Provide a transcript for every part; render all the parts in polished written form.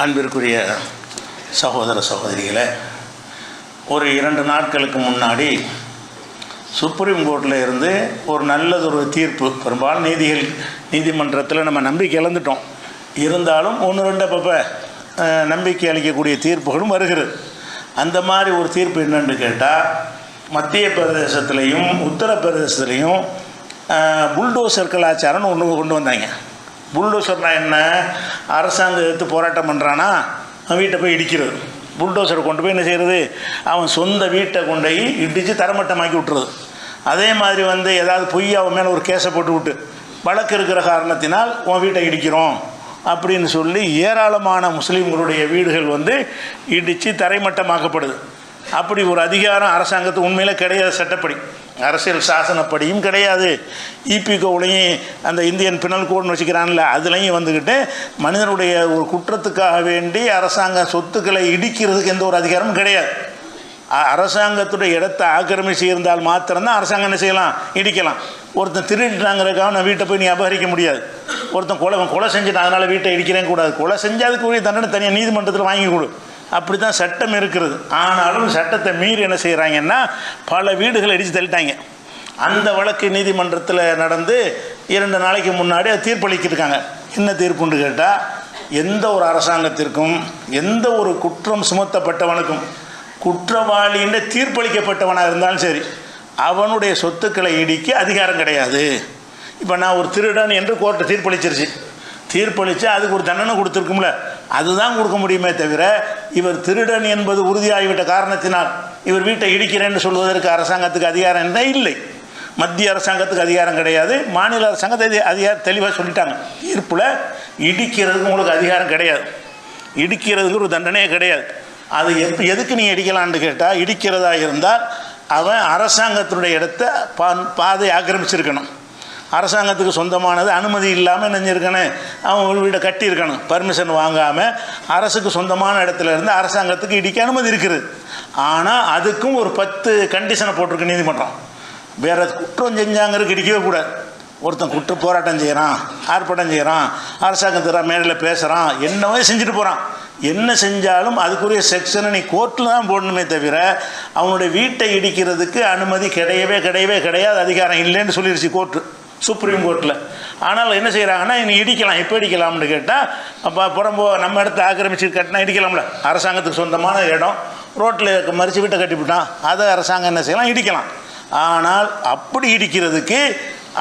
அன்பிற்குரிய சகோதர சகோதரிகளை, ஒரு 2 நாட்களுக்கு முன்னாடி சுப்ரீம் கோர்ட்டில் இருந்து ஒரு நல்லதொரு தீர்ப்பு, பெரும்பாலும் நீதிமன்றத்தில் நம்ம நம்பிக்கை இழந்துட்டோம், இருந்தாலும் 1-2 அப்பப்போ நம்பிக்கை அளிக்கக்கூடிய தீர்ப்புகளும் வருகிறது. அந்த மாதிரி ஒரு தீர்ப்பு என்னென்னு கேட்டால், மத்திய பிரதேசத்துலேயும் உத்தரப்பிரதேசத்துலேயும் புல்டோசர் கலாச்சாரம்னு ஒன்று கொண்டு வந்தாங்க. புல்டோசர்னால் என்ன? அரசாங்கம் எடுத்து போராட்டம் பண்ணுறான்னா அவன் வீட்டை போய் இடிக்கிறது. புல்டோசரை கொண்டு போய் என்ன செய்கிறது? அவன் சொந்த வீட்டை கொண்டு போய் இடித்து தரமட்டமாக்கி விட்டுறது. அதே மாதிரி ஏதாவது பொய் அவன் மேலே ஒரு கேஸை போட்டு விட்டு வழக்கு இருக்கிற காரணத்தினால் உன் வீட்டை இடிக்கிறோம் அப்படின்னு சொல்லி ஏராளமான முஸ்லீம்களுடைய வீடுகள் இடித்து தரைமட்டமாக்கப்படுது. அப்படி ஒரு அதிகாரம் அரசாங்கத்துக்கு உண்மையில் கிடையாது. சட்டப்படி, அரசியல் சாசனப்படியும் கிடையாது. இபிகோவிலையும் அந்த இந்தியன் பினல் கோட்னு வச்சுக்கிறான்ல, அதுலேயும் மனிதனுடைய ஒரு குற்றத்துக்காக வேண்டி அரசாங்க சொத்துக்களை இடிக்கிறதுக்கு எந்த ஒரு அதிகாரமும் கிடையாது. அரசாங்கத்துடைய இடத்தை ஆக்கிரமிச்சு இருந்தால் மாத்திரம்தான் அரசாங்கம் என்ன செய்யலாம்? இடிக்கலாம். ஒருத்தன் திருடிட்டாங்கிறதுக்காக நான் வீட்டை போய் நீ அபகரிக்க முடியாது. ஒருத்தன் கொலை செஞ்சுட்டான் அதனால் வீட்டை இடிக்கிறேன் கூடாது. கொலை செஞ்சதுக்குரிய தண்டனை தனியாக நீதிமன்றத்தில் வாங்கி கொடு. அப்படி தான் சட்டம் இருக்கிறது. ஆனாலும் சட்டத்தை மீறி என்ன செய்கிறாங்கன்னா பல வீடுகளை இடித்து தள்ளிட்டாங்க. அந்த வழக்கு நீதிமன்றத்தில் நடந்து 2 நாளைக்கு முன்னாடி அது தீர்ப்பளிக்கிருக்காங்க. என்ன தீர்ப்புன்னு கேட்டால், எந்த ஒரு அரசாங்கத்திற்கும் எந்த ஒரு குற்றம் சுமத்தப்பட்டவனுக்கும் குற்றவாளின்னு தீர்ப்பளிக்கப்பட்டவனாக இருந்தாலும் சரி, அவனுடைய சொத்துக்களை இடிக்க அதிகாரம் கிடையாது. இப்போ நான் ஒரு திருடன் என்று கோர்ட்டை தீர்ப்பளித்து அதுக்கு ஒரு தண்டனை கொடுத்துருக்கும்ல, அதுதான் கொடுக்க முடியுமே தவிர, இவர் திருடன் என்பது உறுதியாகிவிட்ட காரணத்தினால் இவர் வீட்டை இடிக்கிறேன்னு சொல்வதற்கு அரசாங்கத்துக்கு அதிகாரம் என்ன? இல்லை. மத்திய அரசாங்கத்துக்கு அதிகாரம் கிடையாது, மாநில அரசாங்கத்தை அதிகாரம் தெளிவாக சொல்லிட்டாங்க தீர்ப்பில். இடிக்கிறதுக்கு உங்களுக்கு அதிகாரம் கிடையாது, இடிக்கிறதுக்கு ஒரு தண்டனையே கிடையாது. அது எதுக்கு நீங்கள் இடிக்கலான்னு கேட்டால், இடிக்கிறதா இருந்தால் அவன் அரசாங்கத்தினுடைய இடத்தை பாதை ஆக்கிரமிச்சிருக்கணும். அரசாங்கத்துக்கு சொந்தமானது அனுமதி இல்லாமல் நினைஞ்சிருக்கணும். அவன் வீடை கட்டியிருக்கணும், பர்மிஷன் வாங்காமல். அரசுக்கு சொந்தமான இடத்துல இருந்து அரசாங்கத்துக்கு இடிக்க அனுமதி இருக்குது. ஆனால் அதுக்கும் ஒரு 10 கண்டிஷனை போட்டிருக்கு நீதிமன்றம். வேறு குற்றம் செஞ்சாங்கிறதுக்கு இடிக்கவே கூடாது. ஒருத்தன் குற்ற போராட்டம் செய்கிறான், ஆர்ப்பாட்டம் செய்கிறான், அரசாங்கத்தில் மேடையில் பேசுகிறான், என்னவோ செஞ்சுட்டு போகிறான். என்ன செஞ்சாலும் அதுக்குரிய செக்ஷனை நீ கோர்ட்டில் தான் போடணுமே தவிர, அவனுடைய வீட்டை இடிக்கிறதுக்கு அனுமதி கிடையாது, அதிகாரம் இல்லைன்னு சொல்லிடுச்சு கோர்ட்டு, சுப்ரீம் கோர்ட்டில். ஆனால் என்ன செய்கிறாங்கன்னா, நீ இடிக்கலாம். எப்போ இடிக்கலாம்னு கேட்டால், அப்போ புறம்போ நம்ம இடத்த ஆக்கிரமிச்சு கட்டினா இடிக்கலாம்ல. அரசாங்கத்துக்கு சொந்தமான இடம், ரோட்டில் மறித்து வீட்டை கட்டிவிட்டான், அதை அரசாங்கம் என்ன செய்யலாம்? இடிக்கலாம். ஆனால் அப்படி இடிக்கிறதுக்கு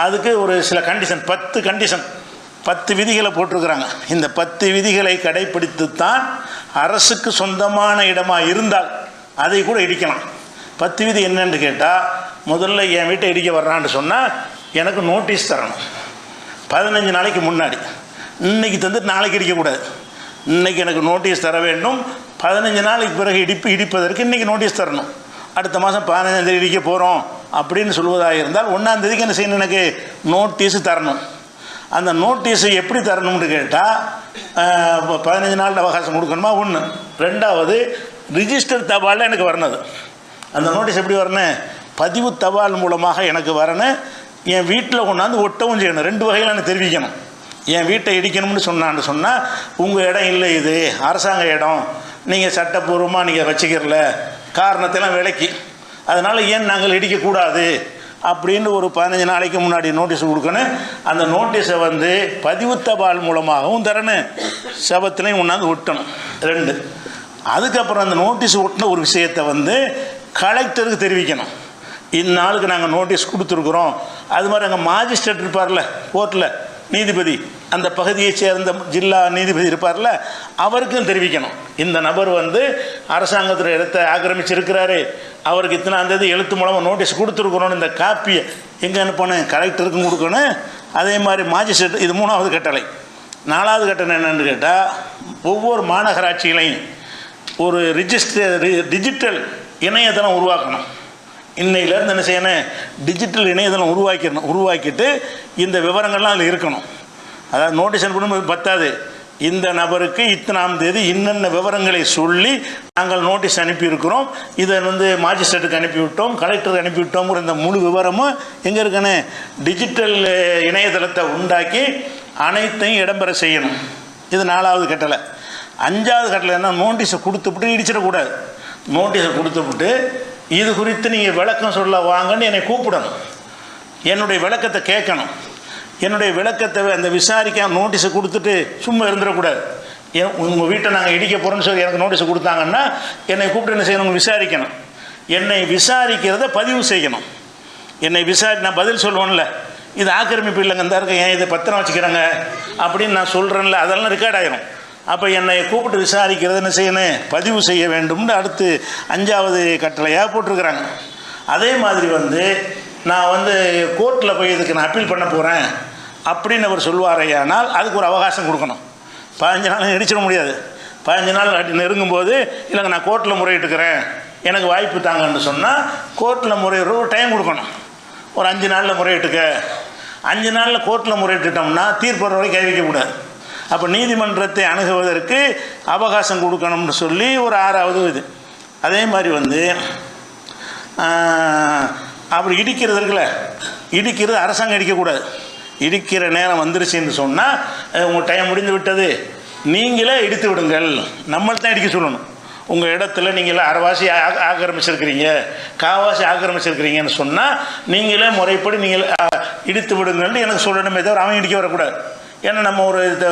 அதுக்கு ஒரு சில கண்டிஷன், 10 கண்டிஷன், 10 விதிகளை போட்டிருக்கிறாங்க. இந்த 10 விதிகளை கடைப்பிடித்துத்தான் அரசுக்கு சொந்தமான இடமாக இருந்தால் அதை கூட இடிக்கலாம். 10 விதி என்னன்னு கேட்டால், முதல்ல என் வீட்டை இடிக்க வர்றான்னு சொன்னால் எனக்கு நோட்டீஸ் தரணும். 15 நாளைக்கு முன்னாடி. இன்றைக்கி தந்துட்டு நாளைக்கு இடிக்கக்கூடாது. இன்றைக்கி எனக்கு நோட்டீஸ் தர வேண்டும். 15 நாளைக்கு பிறகு இடிப்பதற்கு இன்றைக்கி நோட்டீஸ் தரணும். அடுத்த மாதம் 15ஆம் தேதி இடிக்க போகிறோம் அப்படின்னு சொல்வதாக இருந்தால் 1ஆம் தேதிக்கு என்ன செய்யணும்? எனக்கு நோட்டீஸு தரணும். அந்த நோட்டீஸு எப்படி தரணும்னு கேட்டால், 15 நாள் அவகாசம் கொடுக்கணுமா? 1. 2வது, ரிஜிஸ்டர் தபாலில் எனக்கு வரணும். அந்த நோட்டீஸ் எப்படி வரணும்? பதிவு தபால் மூலமாக எனக்கு வரணும். என் வீட்டில் கொண்டாந்து ஒட்டவும் செய்யணும். 2 வகையில் எனக்கு தெரிவிக்கணும். என் வீட்டை இடிக்கணும்னு சொன்னால், உங்கள் இடம் இல்லை, இது அரசாங்க இடம், நீங்கள் சட்டப்பூர்வமாக நீங்கள் வச்சுக்கிறல, காரணத்தெல்லாம் விலக்கி, அதனால் ஏன் நாங்கள் இடிக்கக்கூடாது அப்படின்னு ஒரு 15 நாளைக்கு முன்னாடி நோட்டீஸ் கொடுக்கணும். அந்த நோட்டீஸை பதிவு தபால் மூலமாகவும் தரணும், சபத்துலையும் கொண்டாந்து ஒட்டணும். 2. அதுக்கப்புறம் அந்த நோட்டீஸ் ஒட்டின ஒரு விஷயத்தை கலெக்டருக்கு தெரிவிக்கணும். இந்நாளுக்கு நாங்கள் நோட்டீஸ் கொடுத்துருக்குறோம். அது மாதிரி அங்கே மாஜிஸ்ட்ரேட் இருப்பார்ல, கோர்ட்டில் நீதிபதி, அந்த பகுதியை சேர்ந்த ஜில்லா நீதிபதி இருப்பார்ல, அவருக்கும் தெரிவிக்கணும். இந்த நபர் அரசாங்கத்தில் இடத்தை ஆக்கிரமிச்சிருக்கிறாரு, அவருக்கு இத்தனாம் தேதி எழுத்து மூலமாக நோட்டீஸ் கொடுத்துருக்குறோன்னு இந்த காப்பியை எங்கே அனுப்பணும்? கலெக்டருக்கும் கொடுக்கணும். அதே மாதிரி மாஜிஸ்ட்ரேட். இது 3வது கட்டளை. 4வது கட்டளை என்னென்னு கேட்டால், ஒவ்வொரு மாநகராட்சிகளையும் ஒரு டிஜிட்டல் இணையதளம் உருவாக்கணும். இன்னையிலேருந்து என்ன செய்யணும்? டிஜிட்டல் இணையதளம் உருவாக்கிட்டு இந்த விவரங்கள்லாம் அதில் இருக்கணும். அதாவது நோட்டீஸ் அனுப்பணும் பத்தாது, இந்த நபருக்கு இத்தனாம் தேதி இன்னென்ன விவரங்களை சொல்லி நாங்கள் நோட்டீஸ் அனுப்பியிருக்கிறோம், இதை மாஜிஸ்ட்ரேட்டுக்கு அனுப்பிவிட்டோம், கலெக்டருக்கு அனுப்பிவிட்டோங்கிற இந்த முழு விவரமும் எங்கே இருக்குன்னு டிஜிட்டல் இணையதளத்தை உண்டாக்கி அனைத்தையும் இடம்பெற செய்யணும். இது 4வது கட்டளை. 5வது கட்டளை என்ன, நோட்டீஸை கொடுத்துவிட்டு இடிச்சிடக்கூடாது. நோட்டீஸை கொடுத்துவிட்டு இது குறித்து நீங்கள் விளக்கம் சொல்ல வாங்கன்னு என்னை கூப்பிடணும், என்னுடைய விளக்கத்தை கேட்கணும். என்னுடைய விளக்கத்தை அந்த விசாரிக்க நோட்டீஸை கொடுத்துட்டு சும்மா இருந்துடக்கூடாது. உங்கள் வீட்டை நாங்கள் இடிக்க போகிறோன்னு சொல்லி எனக்கு நோட்டீஸை கொடுத்தாங்கன்னா என்னை கூப்பிட்டு என்ன செய்யணும், விசாரிக்கணும். என்னை விசாரிக்கிறத பதிவு செய்யணும். என்னை நான் பதில் சொல்லுவேன்ல, இது ஆக்கிரமிப்பு இல்லைங்க, இந்த இருக்க ஏன் இதை பத்திரம் வச்சுக்கிறாங்க அப்படின்னு நான் சொல்கிறேன்ல, அதெல்லாம் ரெக்கார்ட் ஆகிரும். அப்போ என்னை கூப்பிட்டு விசாரிக்கிறது என்ன செய்யணும், பதிவு செய்ய வேண்டும்னு அடுத்து 5வது கட்டளையாக போட்டிருக்கிறாங்க. அதே மாதிரி நான் கோர்ட்டில் போய் இதுக்கு நான் அப்பீல் பண்ண போகிறேன் அப்படின்னு அவர் சொல்வாரையானால் அதுக்கு ஒரு அவகாசம் கொடுக்கணும். 15 நாள் இடிச்சிட முடியாது. 15 நாள் நெருங்கும்போது இல்லைங்க நான் கோர்ட்டில் முறையிட்டுக்கிறேன், எனக்கு வாய்ப்பு தாங்கன்னு சொன்னால் கோர்ட்டில் முறையிடுற ஒரு டைம் கொடுக்கணும். ஒரு 5 நாளில் முறையிட்டுக்க. 5 நாளில் கோர்ட்டில் முறையிட்டுட்டோம்னா தீர்ப்பு வரைக்கும் கை வைக்கக்கூடாது. அப்போ நீதிமன்றத்தை அணுகுவதற்கு அவகாசம் கொடுக்கணும்னு சொல்லி ஒரு 6வது இது. அதே மாதிரி அப்படி இடிக்கிறது இருக்குல்ல, இடிக்கிறது அரசாங்கம் இடிக்கக்கூடாது. இடிக்கிற நேரம் வந்துருச்சுன்னு சொன்னால் உங்கள் டைம் முடிந்து விட்டது, நீங்களே இடித்து விடுங்கள், நம்மள்தான் இடிக்க சொல்லணும். உங்கள் இடத்துல நீங்கள் அரைவாசி ஆக்கிரமிச்சிருக்கிறீங்க, காவாசி ஆக்கிரமிச்சிருக்கிறீங்கன்னு சொன்னால் நீங்களே முறைப்படி நீங்கள் இடித்து விடுங்கள்னு எனக்கு சொல்லணுமே தவிர அவன் இடிக்க வரக்கூடாது. ஏன்னா நம்ம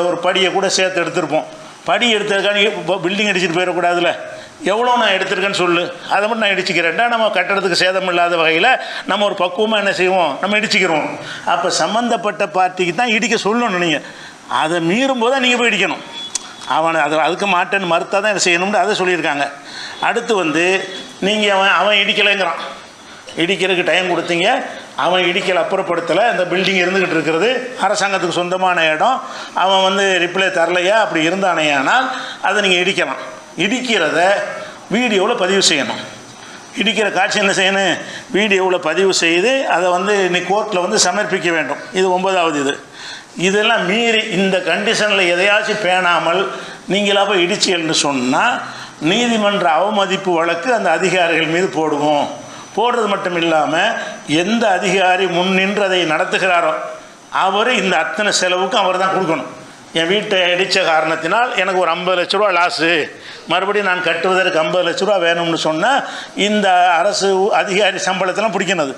ஒரு படியை கூட சேர்த்து எடுத்திருப்போம். படி எடுத்ததுக்கான பில்டிங் அடிச்சுட்டு போயிடக்கூடாதுல்ல. எவ்வளோ நான் எடுத்திருக்கேன்னு சொல்லு, அதை மட்டும் நான் இடிச்சிக்கிறேன்டா. நம்ம கட்டடத்துக்கு சேதம் இல்லாத வகையில் நம்ம ஒரு பக்குவமாக என்ன செய்வோம், நம்ம இடிச்சிக்கிறோம். அப்போ சம்மந்தப்பட்ட பார்ட்டிக்கு தான் இடிக்க சொல்லணும். நீங்கள் அதை மீறும் போது தான் நீங்கள் போய் இடிக்கணும். அதுக்கு மாட்டேன்னு மறுத்தா தான் என்ன செய்யணும்னு அதை சொல்லியிருக்காங்க. அடுத்து நீங்கள் அவன் இடிக்கலைங்கிறான், இடிக்கிறதுக்கு டைம் கொடுத்தீங்க, அவன் இடிக்கலை, அப்புறப்படுத்தலை, அந்த பில்டிங் இருந்துக்கிட்டு இருக்கிறது அரசாங்கத்துக்கு சொந்தமான இடம், அவன் ரிப்ளை தரலையா அப்படி இருந்தானேயானால் அதை நீங்கள் இடிக்கலாம். இடிக்கிறத வீடியோவில் பதிவு செய்யணும். இடிக்கிற காட்சி என்ன செய்யணும், வீடியோவில் பதிவு செய்து அதை இன்னைக்கு கோர்ட்டில் சமர்ப்பிக்க வேண்டும். இது 9வது. இதெல்லாம் மீறி இந்த கண்டிஷனில் எதையாச்சும் பேணாமல் நீங்களாக போய் இடிச்சியல்னு சொன்னால் நீதிமன்ற அவமதிப்பு வழக்கு அந்த அதிகாரிகள் மீது போடுவோம். போடுறது மட்டும் இல்லாமல் எந்த அதிகாரி முன்னின்று அதை நடத்துகிறாரோ அவர் இந்த அத்தனை செலவுக்கும் அவர் தான் கொடுக்கணும். என் வீட்டை இடித்த காரணத்தினால் எனக்கு ஒரு 50 லட்ச ரூபா லாஸு, மறுபடியும் நான் கட்டுவதற்கு 50 லட்ச ரூபா வேணும்னு சொன்னால் இந்த அரசு அதிகாரி சம்பளத்தெல்லாம் பிடிக்கணும்.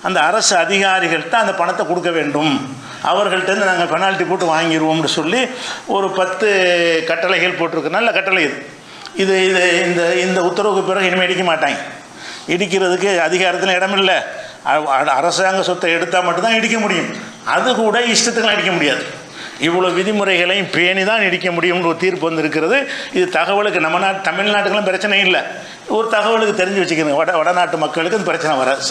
அந்த அரசு அதிகாரிகள்கிட்ட அந்த பணத்தை கொடுக்க வேண்டும். அவர்கள்ட்டேருந்து நாங்கள் பெனால்ட்டி போட்டு வாங்கிடுவோம்னு சொல்லி ஒரு 10 கட்டளைகள் போட்டிருக்கு. நல்ல கட்டளை இது. இந்த உத்தரவுக்கு பிறகு இனிமேல் இடிக்க மாட்டாங்க. இடிக்கிறதுக்கு அதிகாரத்தில் இடமில்லை. அரசாங்க சொத்தை எடுத்தால் மட்டும்தான் இடிக்க முடியும். அது கூட இஷ்டத்துக்குலாம் இடிக்க முடியாது. இவ்வளோ விதிமுறைகளையும் பேணி தான் இடிக்க முடியும்னு ஒரு தீர்ப்பு வந்திருக்கிறது. இது தகவலுக்கு நம்ம தமிழ்நாட்டுக்கெல்லாம் பிரச்சனை இல்லை. ஒரு தகவலுக்கு தெரிஞ்சு வச்சுக்கணும். வடநாட்டு மக்களுக்கு அது பிரச்சனை வராது.